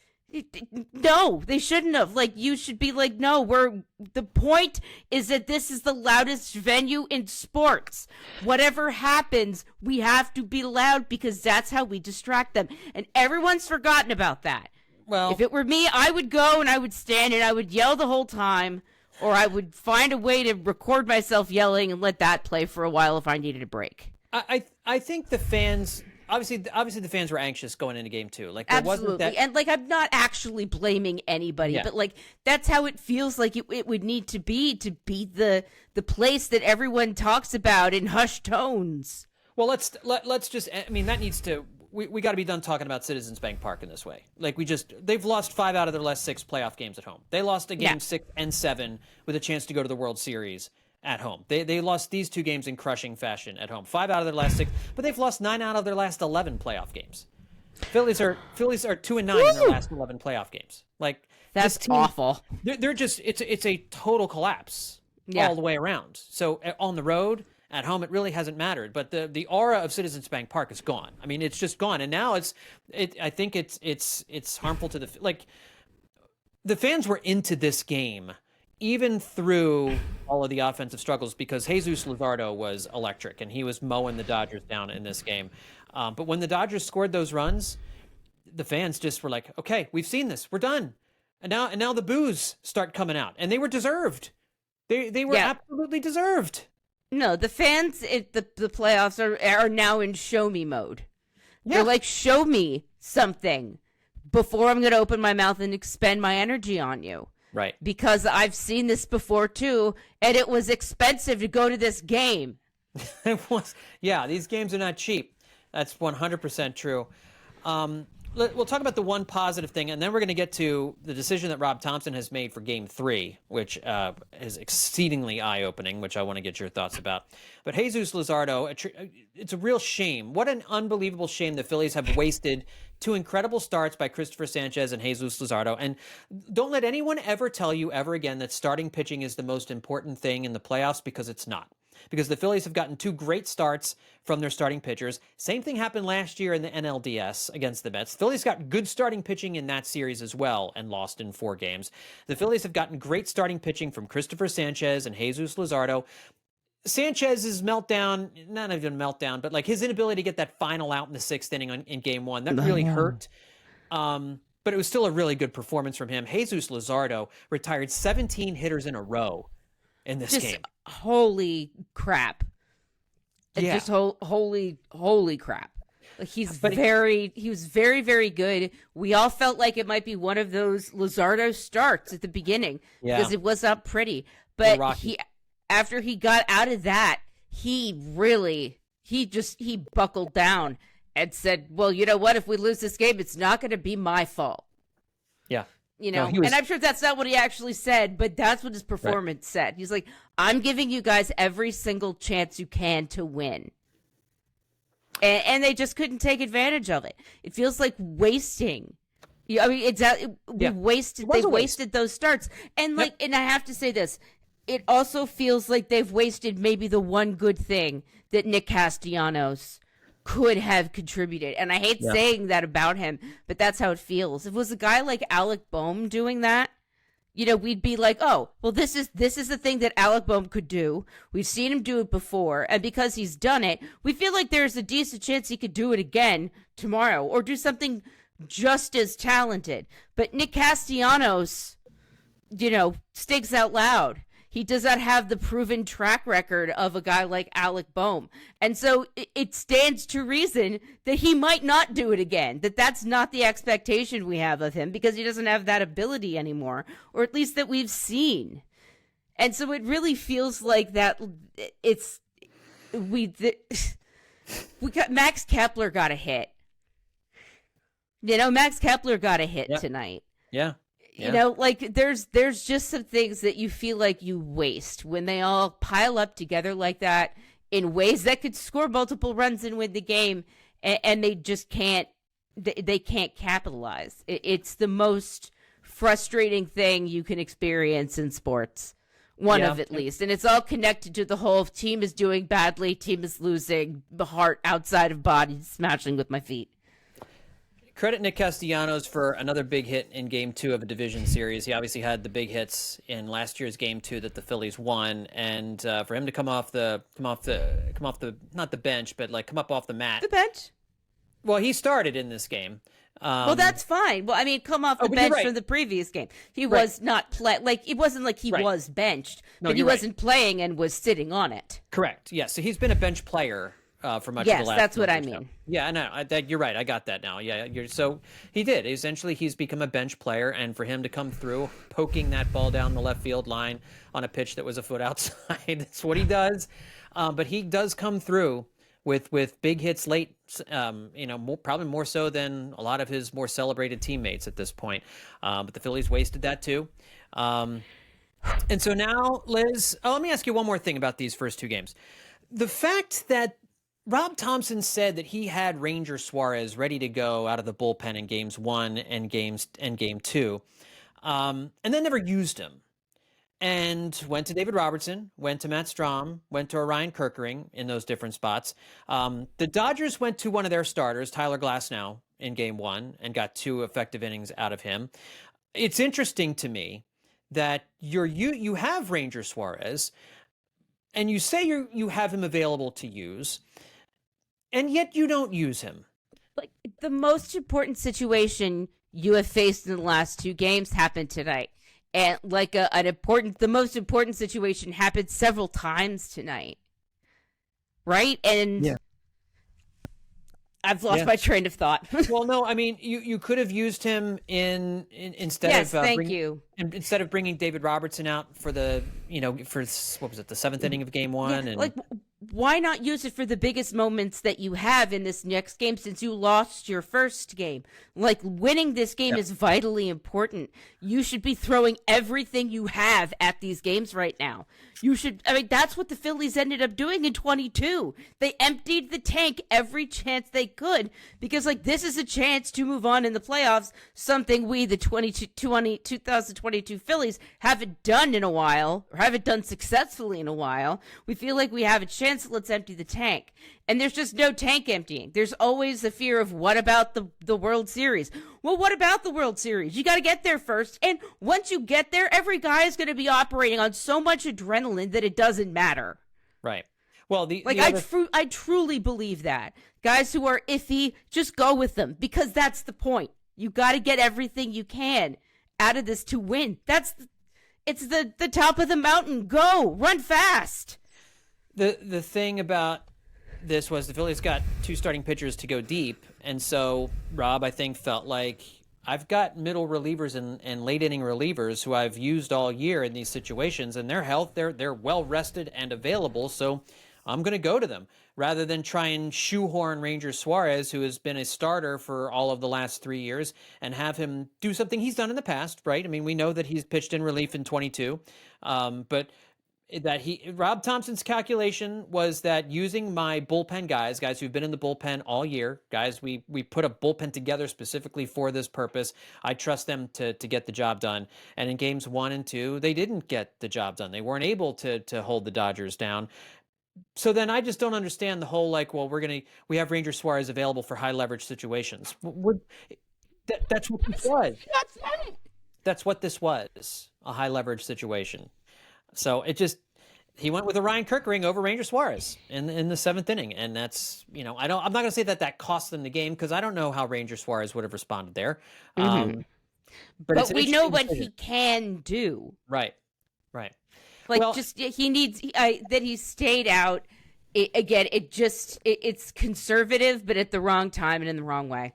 no, they shouldn't have. Like, you should be like, no, the point is that this is the loudest venue in sports. Whatever happens, we have to be loud because that's how we distract them. And everyone's forgotten about that. Well, if it were me, I would go and I would stand and I would yell the whole time, or I would find a way to record myself yelling and let that play for a while if I needed a break. I think the fans, obviously the fans were anxious going into game 2. Like, there absolutely, wasn't that... and like I'm not actually blaming anybody, but like that's how it feels like it would need to be the place that everyone talks about in hushed tones. Well, let's just, I mean, that needs to... We got to be done talking about Citizens Bank Park in this way. Like, they've lost 5 out of their last 6 playoff games at home. They lost a game 6 and 7 with a chance to go to the World Series at home. They lost these 2 games in crushing fashion at home. 5 out of their last 6, but they've lost 9 out of their last 11 playoff games. Phillies are 2-9 in their last 11 playoff games. Like, that's team, awful. They're just, it's a total collapse all the way around. So on the road, at home, it really hasn't mattered, but the aura of Citizens Bank Park is gone. I mean, it's just gone, and now I think it's harmful to the fans were into this game even through all of the offensive struggles because Jesus Luzardo was electric and he was mowing the Dodgers down in this game. But when the Dodgers scored those runs, the fans just were like, "Okay, we've seen this, we're done," and now the boos start coming out, and they were deserved. They were absolutely deserved. No, the fans at the playoffs are now in show me mode. Yeah. They're like, show me something before I'm going to open my mouth and expend my energy on you. Right. Because I've seen this before too, and it was expensive to go to this game. It was. Yeah, these games are not cheap. That's 100% true. We'll talk about the one positive thing, and then we're going to get to the decision that Rob Thomson has made for Game 3, which is exceedingly eye-opening, which I want to get your thoughts about. But Jesus Luzardo, it's a real shame. What an unbelievable shame the Phillies have wasted 2 incredible starts by Christopher Sanchez and Jesus Luzardo. And don't let anyone ever tell you ever again that starting pitching is the most important thing in the playoffs, because it's not. Because the Phillies have gotten 2 great starts from their starting pitchers. Same thing happened last year in the NLDS against the Mets. Phillies got good starting pitching in that series as well and lost in 4 games. The Phillies have gotten great starting pitching from Christopher Sanchez and Jesus Luzardo. Sanchez's meltdown, not even meltdown, but like his inability to get that final out in the 6th inning in Game 1, that really hurt. But it was still a really good performance from him. Jesus Luzardo retired 17 hitters in a row in this game. Holy crap. Yeah. Just holy crap. Like he was very, very good. We all felt like it might be one of those Luzardo starts at the beginning because it was up pretty. But after he got out of that, he buckled down and said, well, you know what? If we lose this game, it's not going to be my fault. Yeah. You know, and I'm sure that's not what he actually said, but that's what his performance said. He's like, I'm giving you guys every single chance you can to win. And they just couldn't take advantage of it. It feels like wasting. I mean, they wasted those starts. And and I have to say this, it also feels like they've wasted maybe the one good thing that Nick Castellanos could have contributed. And I hate saying that about him, but that's how it feels. If it was a guy like Alec Boehm doing that, you know, we'd be like, oh, well, this is the thing that Alec Boehm could do. We've seen him do it before. And because he's done it, we feel like there's a decent chance he could do it again tomorrow or do something just as talented. But Nick Castellanos, you know, stinks out loud. He does not have the proven track record of a guy like Alec Boehm. And so it stands to reason that he might not do it again, that's not the expectation we have of him because he doesn't have that ability anymore, or at least that we've seen. And so it really feels like that we got Max Kepler got a hit. You know, Max Kepler got a hit tonight. Yeah. You know, like there's just some things that you feel like you waste when they all pile up together like that in ways that could score multiple runs and win the game, and they just can't. They can't capitalize. It's the most frustrating thing you can experience in sports. One of at least. And it's all connected to the whole team is doing badly, team is losing, the heart outside of body smashing with my feet. Credit Nick Castellanos for another big hit in Game 2 of a division series. He obviously had the big hits in last year's Game 2 that the Phillies won, and for him to come off the not the bench, but like come up off the mat. The bench. Well, he started in this game. Well, that's fine. Well, I mean, come off the bench from the previous game. He was not it wasn't like he was benched, but he wasn't playing and was sitting on it. Correct. Yeah. So he's been a bench player for much of the last. Yes, that's what I mean. Yeah, no, you're right. I got that now. Yeah, so he did. Essentially, he's become a bench player, and for him to come through, poking that ball down the left field line on a pitch that was a foot outside, that's what he does. But he does come through with big hits late, probably more so than a lot of his more celebrated teammates at this point. But the Phillies wasted that too. And so now, Liz, let me ask you one more thing about these first two games. The fact that Rob Thomson said that he had Ranger Suarez ready to go out of the bullpen in games 1 and game 2, and then never used him. And went to David Robertson, went to Matt Strahm, went to Orion Kerkering in those different spots. The Dodgers went to one of their starters, Tyler Glasnow, in Game 1 and got 2 effective innings out of him. It's interesting to me that you have Ranger Suarez, and you say you have him available to use, and yet you don't use him. Like, the most important you have faced in the last 2 games happened tonight. And like the most important situation happened several times tonight, right? And I've lost my train of thought. Well, no, I mean you could have used him instead of bringing David Robertson out for the for what was it, the 7th inning of Game 1, and like, why not use it for the biggest moments that you have in this next game since you lost your first game? Like, winning this game is vitally important. You should be throwing everything you have at these games right now. That's what the Phillies ended up doing in 22. They emptied the tank every chance they could because, like, this is a chance to move on in the playoffs, something we, the 2022 Phillies, haven't done in a while, or haven't done successfully in a while. We feel like we have a chance. Let's empty the tank. And there's just no tank emptying. There's always the fear of, what about the World Series? Well, what about the World Series? You got to get there first. And once you get there, every guy is going to be operating on so much adrenaline that it doesn't matter. Right. Well, I truly believe that. Guys who are iffy, just go with them, because that's the point. You got to get everything you can out of this to win. It's the top of the mountain. Go. Run fast. The thing about this was the Phillies got 2 starting pitchers to go deep, and so Rob, I think, felt like, I've got middle relievers and late inning relievers who I've used all year in these situations, and they're well rested and available, so I'm going to go to them rather than try and shoehorn Ranger Suarez, who has been a starter for all of the last 3 years, and have him do something he's done in the past, right? I mean, we know that he's pitched in relief in 22, but Rob Thomson's calculation was that using my bullpen guys who've been in the bullpen all year, guys we put a bullpen together specifically for this purpose, I trust them to get the job done. And in games 1 and 2, they didn't get the job done. They weren't able to hold the Dodgers down. So then I just don't understand the whole, like, well, we have Ranger Suarez available for high leverage situations. That's what this was. That's what this was, a high leverage situation. So he went with Orion Kerkering over Ranger Suarez in the 7th inning, and that's I'm not going to say that cost them the game, because I don't know how Ranger Suarez would have responded there. But we know what he can do. Right. Like, he needs that he stayed out. It's conservative, but at the wrong time and in the wrong way.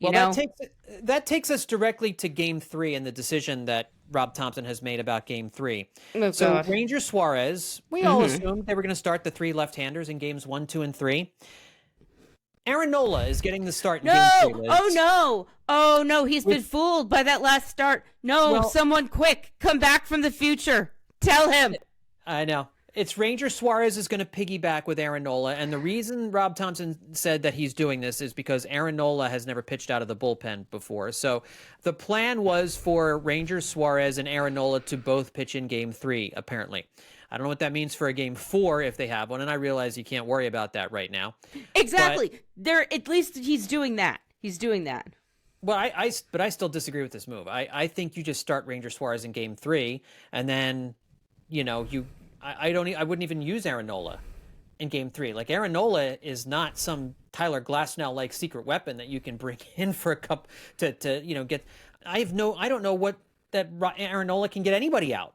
That takes us directly to Game 3 and the decision that Rob Thomson has made about Game 3. Oh, so God. Ranger Suarez, we all assumed they were going to start the 3 left-handers in Games 1, 2, and 3. Aaron Nola is getting the start in Game 3. Liz. Oh no, he's been fooled by that last start. Someone quick, come back from the future. Tell him. I know. it's Ranger Suarez is going to piggyback with Aaron Nola, and the reason Rob Thomson said that he's doing this is because Aaron Nola has never pitched out of the bullpen before. So the plan was for Ranger Suarez and Aaron Nola to both pitch in Game 3, apparently. I don't know what that means for a Game 4 if they have one, and I realize you can't worry about that right now. Exactly. At least he's doing that. He's doing that. Well, I still disagree with this move. I think you just start Ranger Suarez in Game 3, and then, I wouldn't even use Aaron Nola in Game 3. Like, Aaron Nola is not some Tyler Glasnow-like secret weapon that you can bring in for a cup to get. I don't know what that Aaron Nola can get anybody out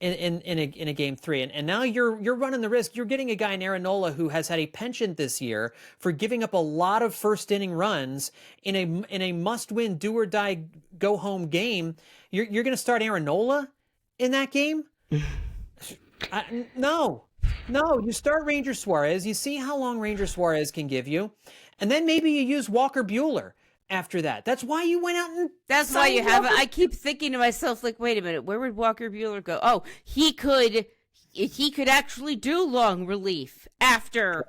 in a Game 3, and now you're running the risk. You're getting a guy in Aaron Nola who has had a penchant this year for giving up a lot of first inning runs in a must-win, do or die, go home game. You're going to start Aaron Nola in that game? No, you start Ranger Suarez. You see how long Ranger Suarez can give you, and then maybe you use Walker Buehler after that. That's why you went out and that's why you have it. I keep thinking to myself, like, wait a minute, where would Walker Buehler go? Oh, he could actually do long relief after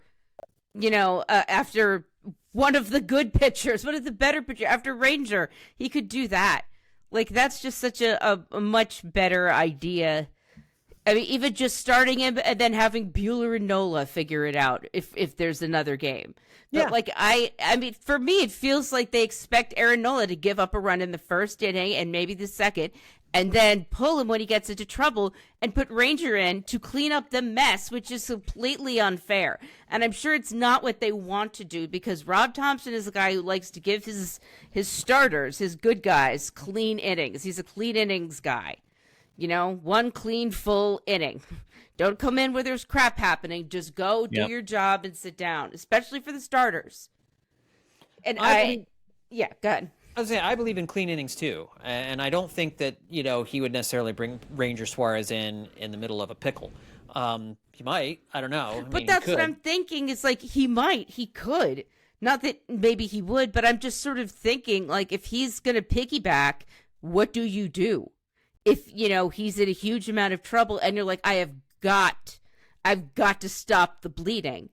after one of the good pitchers, one of the better pitchers, after Ranger. He could do that. Like, that's just such a much better idea. I mean, even just starting him and then having Buehler and Nola figure it out if there's another game. But like, I mean, for me, it feels like they expect Aaron Nola to give up a run in the first inning and maybe the second, and then pull him when he gets into trouble and put Ranger in to clean up the mess, which is completely unfair. And I'm sure it's not what they want to do, because Rob Thomson is a guy who likes to give his starters, his good guys, clean innings. He's a clean innings guy. One clean, full inning. Don't come in where there's crap happening. Just go, do your job, and sit down, especially for the starters. And go ahead. I was saying, I believe in clean innings too, and I don't think that he would necessarily bring Ranger Suarez in the middle of a pickle. He might, I don't know. But that's what I'm thinking. Is like he could. Not that maybe he would, but I'm just sort of thinking, like, if he's going to piggyback, what do you do? If, he's in a huge amount of trouble and you're like, I've got to stop the bleeding.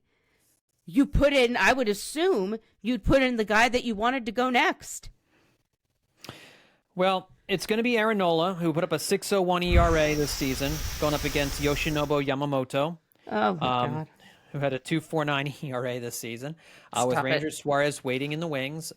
I would assume you'd put in the guy that you wanted to go next. Well, it's going to be Aaron Nola, who put up a 6.01 ERA this season, going up against Yoshinobu Yamamoto. Oh, my God. Who had a 2.49 ERA this season, with Ranger Suarez waiting in the wings.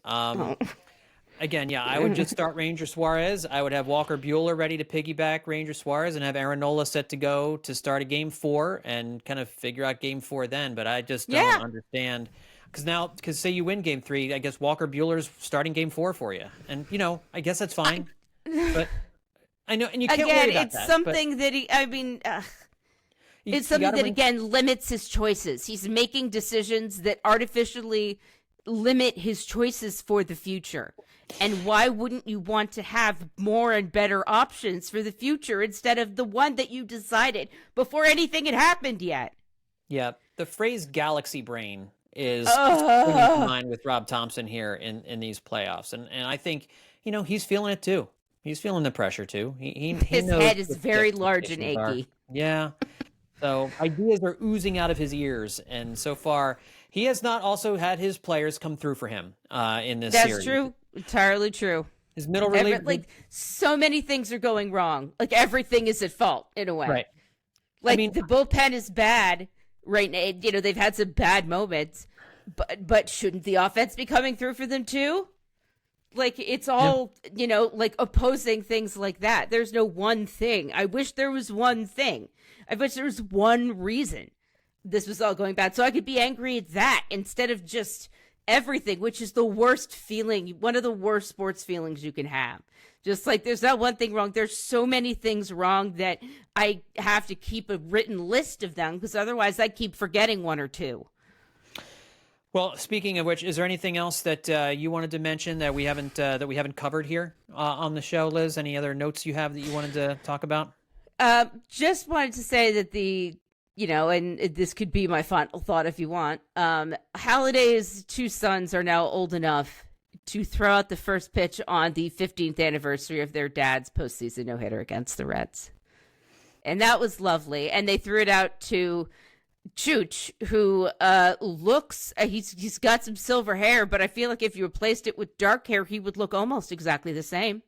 Again, I would just start Ranger Suarez. I would have Walker Buehler ready to piggyback Ranger Suarez and have Aaron Nola set to go to start a Game 4 and kind of figure out Game 4 then. But I just don't understand. Because say you win Game 3, I guess Walker Buehler's starting Game 4 for you. And, I guess that's fine. But I know, and you can't worry about that. It's something that it's something that, again, limits his choices. He's making decisions that artificially limit his choices for the future. And why wouldn't you want to have more and better options for the future instead of the one that you decided before anything had happened yet? Yeah, the phrase galaxy brain is coming to mind with Rob Thomson here in these playoffs. And I think, he's feeling it too. He's feeling the pressure too. His head is very large and achy. Yeah. So ideas are oozing out of his ears. And so far, he has not also had his players come through for him in this series. That's true. Entirely true. His middle reliever, like, so many things are going wrong. Like, everything is at fault in a way. Right. Like, the bullpen is bad right now. They've had some bad moments, but shouldn't the offense be coming through for them too? Like, it's all, like, opposing things like that. There's no one thing. I wish there was one thing. I wish there was one reason this was all going bad, so I could be angry at that instead of just everything, which is the worst feeling, one of the worst sports feelings you can have. Just like, there's not one thing wrong. There's so many things wrong that I have to keep a written list of them, because otherwise I keep forgetting one or two. Well, speaking of which, is there anything else that you wanted to mention that we haven't covered here on the show, Liz? Any other notes you have that you wanted to talk about? Just wanted to say that and this could be my final thought if you want. Halliday's two sons are now old enough to throw out the first pitch on the 15th anniversary of their dad's postseason no-hitter against the Reds. And that was lovely. And they threw it out to Chooch, who looks, he's got some silver hair, but I feel like if you replaced it with dark hair, he would look almost exactly the same.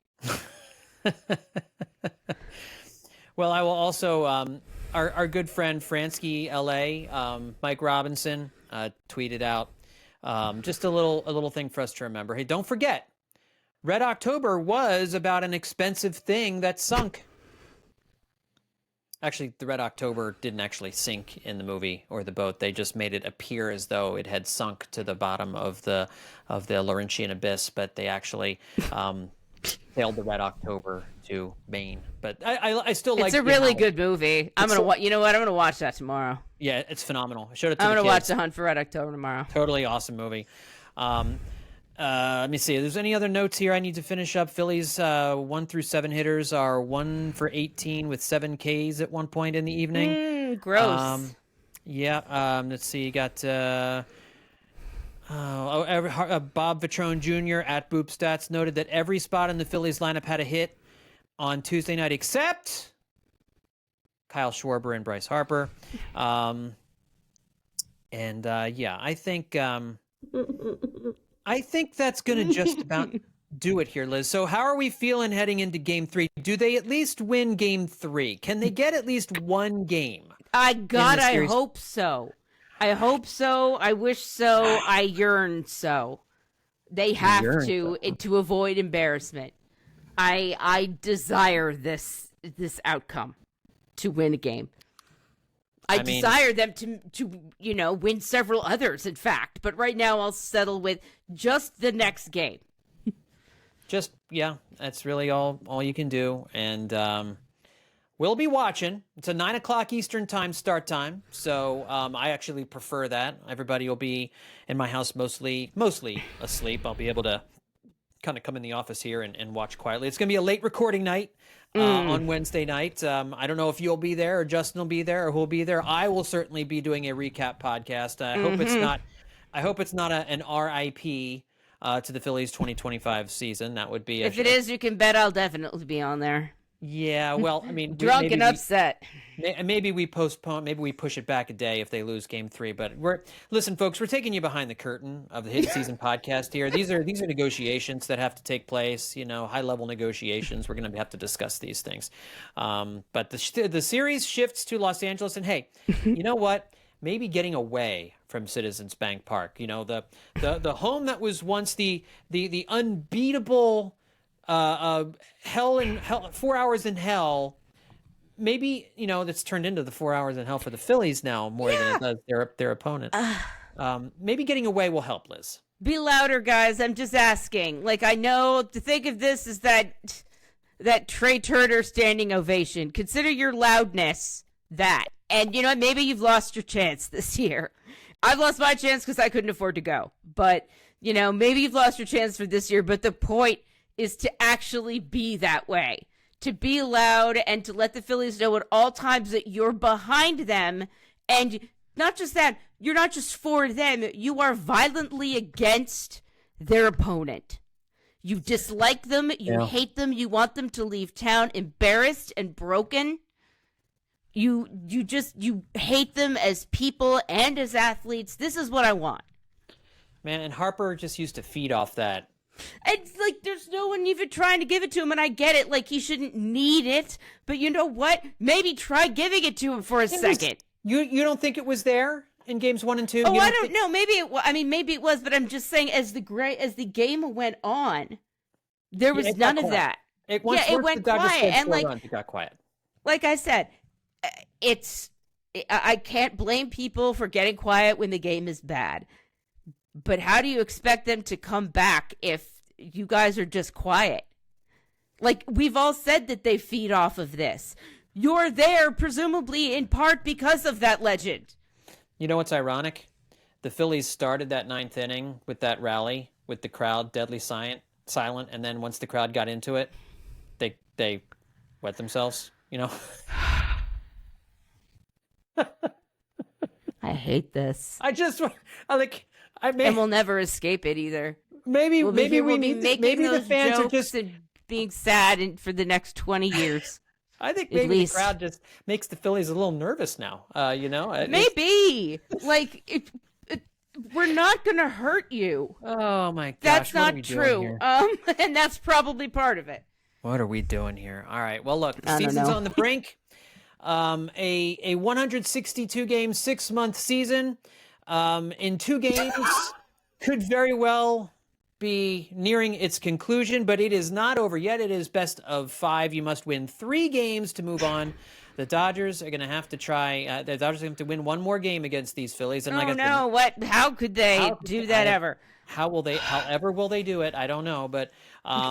Well, I will also, our good friend Fransky LA, Mike Robinson, tweeted out just a little thing for us to remember. Hey, don't forget, Red October was about an expensive thing that sunk. Actually, the Red October didn't actually sink in the movie or the boat. They just made it appear as though it had sunk to the bottom of the Laurentian abyss, but they actually sailed the Red October to Maine. But I still like. It's a really good movie. I'm gonna you know what? I'm gonna watch that tomorrow. Yeah, it's phenomenal. I showed it to I'm gonna the watch kids. The Hunt for Red October tomorrow. Totally awesome movie. Let me see. If there's any other notes here I need to finish up. Phillies 1 through 7 hitters are 1 for 18 with 7 Ks at one point in the evening. Gross. Let's see. You got Bob Vitrone Jr. at Boop Stats noted that every spot in the Phillies lineup had a hit on Tuesday night except Kyle Schwarber and Bryce Harper. I think that's going to just about do it here, Liz. So how are we feeling heading into Game 3? Do they at least win Game 3? Can they get at least one game? I hope so. I hope so. I wish so. I yearn so. They have to avoid embarrassment. I desire this outcome to win a game. I desire them to win several others, in fact. But right now, I'll settle with just the next game. That's really all you can do. And we'll be watching. It's a 9 o'clock Eastern time start time. So I actually prefer that. Everybody will be in my house mostly asleep. I'll be able to kind of come in the office here and watch quietly. It's going to be a late recording night. On Wednesday night. I don't know if you'll be there or Justin will be there or who'll be there. I will certainly be doing a recap podcast. I hope it's not an RIP to the Phillies 2025 season. That would be if it is, you can bet I'll definitely be on there. Yeah, well, I mean, drunk and upset. Maybe we postpone. Maybe we push it back a day if they lose Game 3. But listen, folks. We're taking you behind the curtain of the Hit Season podcast here. These are negotiations that have to take place. High level negotiations. We're going to have to discuss these things. But the series shifts to Los Angeles, and hey, you know what? Maybe getting away from Citizens Bank Park. The home that was once the unbeatable. Hell 4 hours in hell. Maybe that's turned into the 4 hours in hell for the Phillies now more than it does their opponent. Maybe getting away will help, Liz. Be louder, guys. I'm just asking. I know to think of this as that Trea Turner standing ovation. Consider your loudness that, and maybe you've lost your chance this year. I've lost my chance because I couldn't afford to go. But maybe you've lost your chance for this year. But the point is to actually be that way, to be loud and to let the Phillies know at all times that you're behind them. And not just that, you're not just for them, you are violently against their opponent. You dislike them, you hate them, you want them to leave town embarrassed and broken. You hate them as people and as athletes. This is what I want. Man, and Harper just used to feed off that. It's there's no one even trying to give it to him, and I get it. He shouldn't need it, but you know what? Maybe try giving it to him for a second. You don't think it was there in games 1 and 2? Oh, I don't know. Maybe it. Maybe it was, but I'm just saying, as the game went on, there was none of that. It went quiet, and it got quiet. Like I said, I can't blame people for getting quiet when the game is bad. But how do you expect them to come back if you guys are just quiet? We've all said that they feed off of this. You're there, presumably in part because of that legend. You know what's ironic? The Phillies started that 9th inning with that rally with the crowd deadly silent, and then once the crowd got into it, they wet themselves. I hate this. And we'll never escape it either. Maybe we'll be making maybe those the fans jokes are just and being sad for the next 20 years. I think maybe the crowd just makes the Phillies a little nervous now. Maybe like we're not going to hurt you. Oh my gosh, that's not true. And that's probably part of it. What are we doing here? All right. Well, look, the season's on the brink. A 162 game 6-month season in 2 games could very well be nearing its conclusion, but it is not over yet. It is best of 5. You must win 3 games to move on. The Dodgers are going to have to try. The Dodgers have to win 1 more game against these Phillies. And what? How could they do that ever? However will they do it? I don't know, but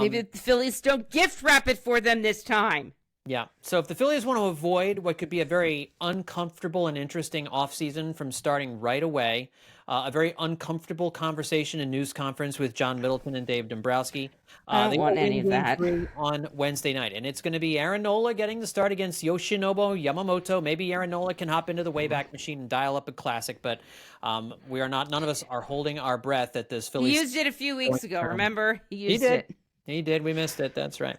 maybe the Phillies don't gift wrap it for them this time. Yeah. So if the Phillies want to avoid what could be a very uncomfortable and interesting offseason from starting right away, a very uncomfortable conversation and news conference with John Middleton and Dave Dombrowski. I don't want any of that. On Wednesday night. And it's going to be Aaron Nola getting the start against Yoshinobu Yamamoto. Maybe Aaron Nola can hop into the Wayback Machine and dial up a classic, but none of us are holding our breath at this Phillies. He used it a few weeks ago, remember? He did. He did. We missed it. That's right.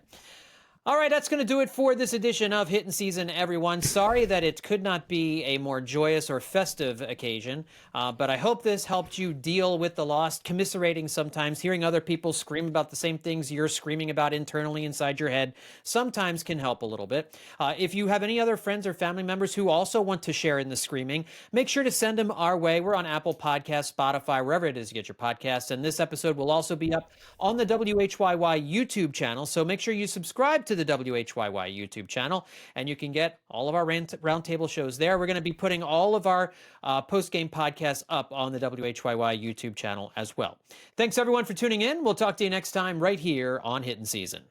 All right, that's going to do it for this edition of Hittin' Season, everyone. Sorry that it could not be a more joyous or festive occasion, but I hope this helped you deal with the loss, commiserating sometimes, hearing other people scream about the same things you're screaming about internally inside your head sometimes can help a little bit. If you have any other friends or family members who also want to share in the screaming, make sure to send them our way. We're on Apple Podcasts, Spotify, wherever it is you get your podcasts, and this episode will also be up on the WHYY YouTube channel, so make sure you subscribe to the WHYY YouTube channel, and you can get all of our roundtable shows there. We're going to be putting all of our post-game podcasts up on the WHYY YouTube channel as well. Thanks, everyone, for tuning in. We'll talk to you next time right here on Hittin' Season.